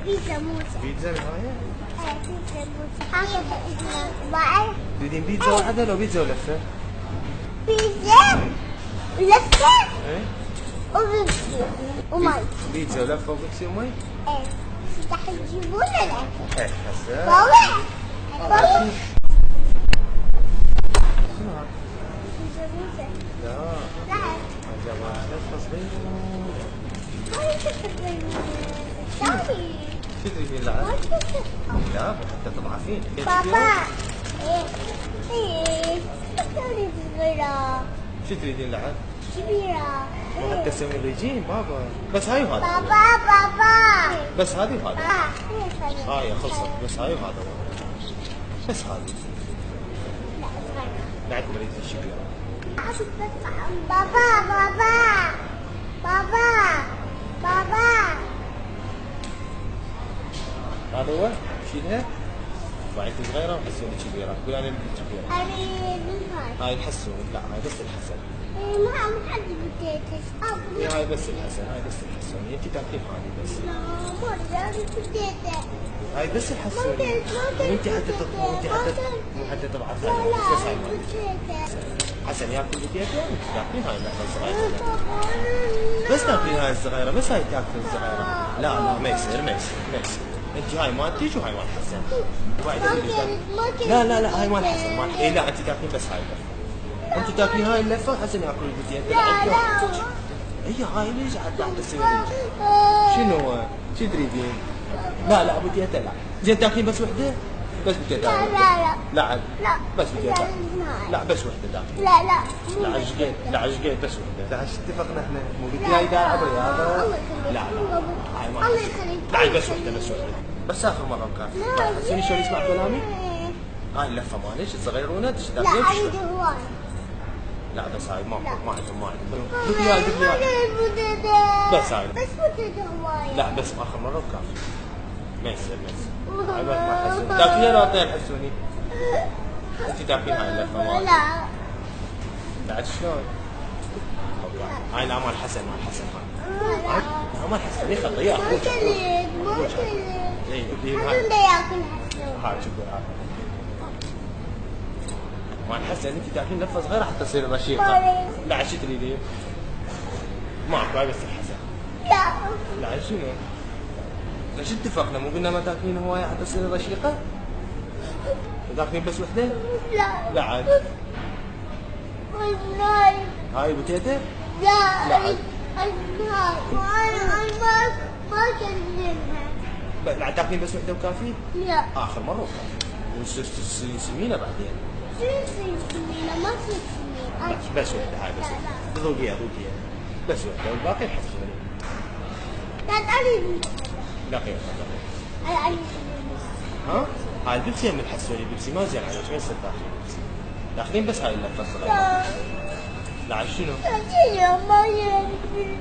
بيتزا موسى. بيتزا نهاية؟ ايه بيتزا موسى. هاخذ بعد. تريدين بيتزا واحدة لو بيتزا ولفة؟ بيتزا ولفة ايه؟ وبيبسي ومي. بيتزا ولفة وبيبسي ومي؟ ايه راح تجيبون لنا. ايه هسه بابا بابا شنو هذا؟ بيتزا موسى. لا لا عجبها لفة صغيرة. هاي تفكرين ثاني. شو تريدين ما لعب؟ تفكر. لا حتى تضعفين. بابا ايه ايه تفكرين صغيرة شو تريدين لعب؟ كبيرة. وحتى تسوي ريجيم بابا. بس هاي وهذا. بابا بس هذه وهذا. بابا هاي خلصت بس هاي وهذا. بس هذه. بعد مريض الشبيرة. بابا بابا بابا بابا هذا هو شيلها. بعد صغيرة وحسوني كبيرة. قول أنا بدي كبيرة. أريد الهاي. هاي الحسون. لا هاي بس الحسن. ما حد بتيتس هاي بس الحسن. هاي بس الحسون. انت تاكلين هذه بس. لا ما أريد بتيتس. هاي بس الحسون. انت حتى تضعف لا هاي بس هاي لا ما بتيتس. حسن ياكل بكيته وانت تاكلين هاي اللحمة الصغيرة. بس تاكلين هاي الصغيرة بس هاي تاكلين الصغيرة. لا ما يصير ما يصير ما يصير. انت هاي مالتك وهاي مال حسن. لا هاي مال حسن مال. اي لا انت تاكلين بس هاي اللفة. انت تاكلين هاي اللفة حسن ياكل البتيتة. لا لا هي هاي ليش قاعد تصير شنو شو تريدين؟ لا ابو تيتا لا. زين تاكلين بس وحده؟ بس بتيتا. لا لا لا لا بس بتيتا. لا لا بس وحده تاكلين. لا لا لا عشقين لا عشقين بس وحده. تعال اتفقنا احنا مو قلت لي هاي داعب رياضه. لا هاي ما الله يخليك. لا بس وحده بس وحده. بس اخر مره وكافي. حسيني شلون يسمع كلامي؟ هاي اللفه مالك صغيرونه لا تاكلين أريد هواي. لا بس هاي ما عندهم دق لي هاي بس هاي بس بوتيتو هواي. لا بس اخر مره وكافي. ما يصير ما يصير. هاي ما تحسون تاكلين ولا تحسوني؟ انت تاكلين هاي اللفه مالك. لا بعد شلون؟ هاي لا مال حسن مال حسن هاي. لا مال حسن يخلى يا ما اخوي. كلت ما كلت. اي بدي حسن هاي ده ياكل حسن. هاي شوفي هاي. مال حسن انت تاكلين لفه صغيره حتى تصير رشيقه. لا شو تريدين؟ ماكو هاي بس الحسن. لا لا شنو؟ ليش اتفقنا مو قلنا ما تاكلين هوايه حتى تصير رشيقه؟ تاكلين بس وحده؟ لا لا عاد. والله هاي بوتيتا؟ لا لا. أريد النهار وأنا ما أكلمها. لا تاكلين بس وحده وكافي؟ لا اخر مره وكافي. وسمينه بعدين. شو يصير سمينة ما في سمينة. بس وحده هاي بس وحده. ذوقيها بس وحده والباقي الحسوني. لا أريد لا خير أنا أريد ها؟ هاي البيبسي من الحسوني البيبسي ما زين عليك ما يصير تاكلين بيبسي. داخلين بس هاي اللفه الصغيره. لا لا شنو؟ أجي ما يريد